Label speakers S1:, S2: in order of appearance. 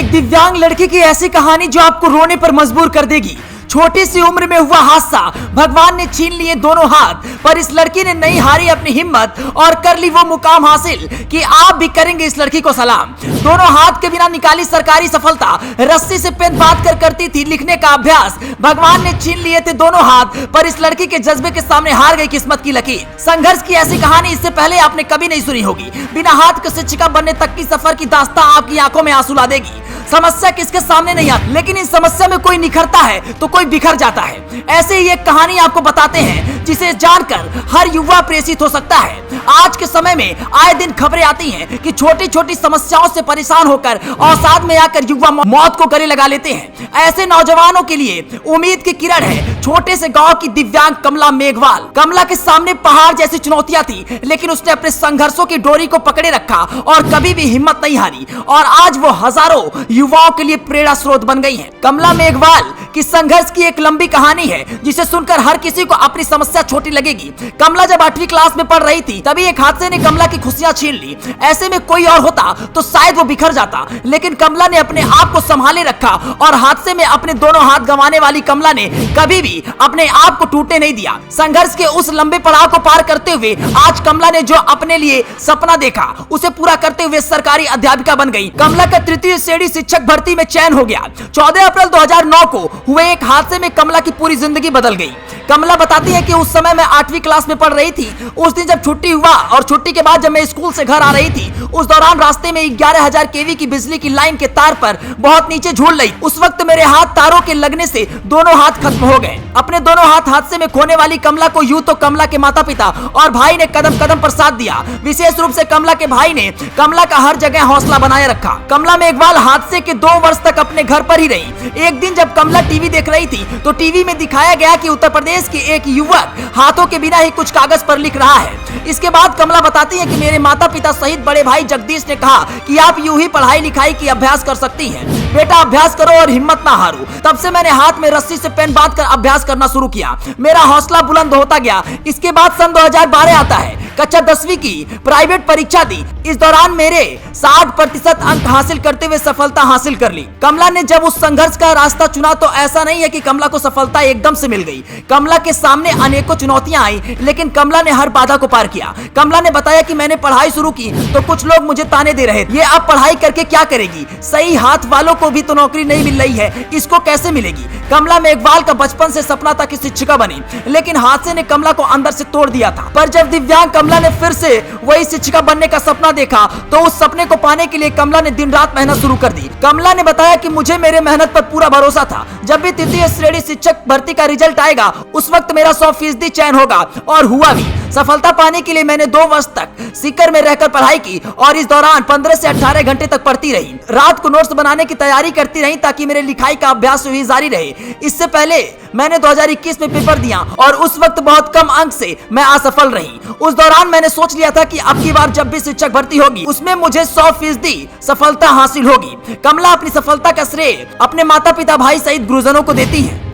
S1: एक दिव्यांग लड़की की ऐसी कहानी जो आपको रोने पर मजबूर कर देगी। छोटी सी उम्र में हुआ हादसा, भगवान ने छीन लिए दोनों हाथ, पर इस लड़की ने नहीं हारी अपनी हिम्मत और कर ली वो मुकाम हासिल कि आप भी करेंगे इस लड़की को सलाम। दोनों हाथ के बिना निकाली सरकारी सफलता, रस्सी से पेन बांध कर करती थी लिखने का अभ्यास। भगवान ने छीन लिए थे दोनों हाथ, पर इस लड़की के जज्बे के सामने हार गई किस्मत की लकीर। संघर्ष की ऐसी कहानी इससे पहले आपने कभी नहीं सुनी होगी। बिना हाथ के शिक्षिका बनने तक की सफर की दास्तां आपकी आंखों में आंसू ला देगी। समस्या किसके सामने नहीं आती, लेकिन इस समस्या में कोई निखरता है तो कोई बिखर जाता है। ऐसे ही एक कहानी आपको बताते हैं जिसे जानकर हर युवा प्रेरित हो सकता है। आज के समय में आए दिन खबरें आती हैं कि छोटी छोटी समस्याओं से परेशान होकर अवसाद में आकर युवा मौत को गले लगा लेते हैं। ऐसे नौजवानों के लिए उम्मीद की किरण है छोटे से गांव की दिव्यांग कमला मेघवाल। कमला के सामने पहाड़ जैसी चुनौतियां थी, लेकिन उसने अपने संघर्षों की डोरी को पकड़े रखा और कभी भी हिम्मत नहीं हारी, और आज वो हजारों युवाओं के लिए प्रेरणा स्रोत बन गई है। कमला मेघवाल की संघर्ष की एक लंबी कहानी है जिसे सुनकर हर किसी को अपनी समस्या छोटी लगेगी। कमला जब 8वीं क्लास में पढ़ रही थी तभी एक हादसे ने कमला की खुशियां छीन ली। ऐसे में कोई और होता तो शायद वो बिखर जाता, लेकिन कमला ने अपने आप को संभाले रखा और हादसे में अपने दोनों हाथ गंवाने वाली कमला ने कभी भी अपने आप को टूटने नहीं दिया। संघर्ष के उस लंबे पड़ाव को पार करते हुए आज कमला ने जो अपने लिए सपना देखा उसे पूरा करते हुए सरकारी अध्यापिका बन गई। कमला का तृतीय श्रेणी शिक्षक भर्ती में चयन हो गया। 14 अप्रैल 2009 को हुए एक हादसे में कमला की पूरी जिंदगी बदल गई। कमला बताती है कि उस समय मैं 8वीं क्लास में पढ़ रही थी। उस दिन जब छुट्टी हुआ और छुट्टी के बाद जब मैं स्कूल से घर आ रही थी, उस दौरान रास्ते में 11,000 केवी की बिजली की लाइन के तार पर बहुत नीचे झूल रही। उस वक्त मेरे हाथ तारों के लगने से दोनों हाथ खत्म हो गए। अपने दोनों हाथ हादसे में खोने वाली कमला को यूं तो कमला के माता पिता और भाई ने कदम कदम पर साथ दिया। विशेष रूप से कमला के भाई ने कमला का हर जगह हौसला बनाए रखा। कमला मेघवाल हादसे के 2 वर्ष तक अपने घर पर ही रही। एक दिन जब कमला टीवी देख रही थी तो टीवी में दिखाया गया कि उत्तर प्रदेश के एक युवक हाथों के बिना ही कुछ कागज पर लिख रहा है। इसके बाद कमला बताती है कि मेरे माता पिता सहित बड़े भाई जगदीश ने कहा कि आप यूं ही पढ़ाई लिखाई की अभ्यास कर सकती हैं, बेटा अभ्यास करो और हिम्मत ना हारो। तब से मैंने हाथ में रस्सी से पेन बांध कर अभ्यास करना शुरू किया। मेरा हौसला बुलंद होता गया। इसके बाद सन 2012 आता है। कक्षा 10वीं की प्राइवेट परीक्षा दी। इस दौरान मेरे 60% अंक हासिल करते हुए सफलता हासिल कर ली। कमला ने जब उस संघर्ष का रास्ता चुना तो ऐसा नहीं है कि कमला को सफलता एकदम से मिल गई। कमला के सामने अनेकों चुनौतियां आई, लेकिन कमला ने हर बाधा को पार किया। कमला ने बताया कि मैंने पढ़ाई शुरू की तो कुछ लोग मुझे ताने दे रहे थे, ये अब पढ़ाई करके क्या करेगी, सही हाथ वालों को भी तो नौकरी नहीं मिल रही है, इसको कैसे मिलेगी। कमला मेघवाल का बचपन से सपना था कि शिक्षिका बने, लेकिन हादसे ने कमला को अंदर से तोड़ दिया था। पर जब दिव्यांग कमला ने फिर से वही शिक्षिका बनने का सपना देखा तो उस सपने को पाने के लिए कमला ने दिन रात मेहनत शुरू कर दी। कमला ने बताया कि मुझे मेरे मेहनत पर पूरा भरोसा था। जब भी तृतीय श्रेणी शिक्षक भर्ती का रिजल्ट आएगा उस वक्त मेरा 100% चयन होगा, और हुआ भी। सफलता पाने के लिए मैंने 2 वर्ष तक सीकर में रहकर पढ़ाई की और इस दौरान 15 से 18 घंटे तक पढ़ती रही। रात को नोट्स बनाने की तैयारी करती रही ताकि मेरे लिखाई का अभ्यास भी जारी रहे। इससे पहले मैंने 2021 में पेपर दिया और उस वक्त बहुत कम अंक से मैं असफल रही। उस दौरान मैंने सोच लिया था कि अब की बार जब भी शिक्षक भर्ती होगी उसमें मुझे 100% सफलता हासिल होगी। कमला अपनी सफलता का श्रेय अपने माता पिता भाई सहित गुरुजनों को देती है।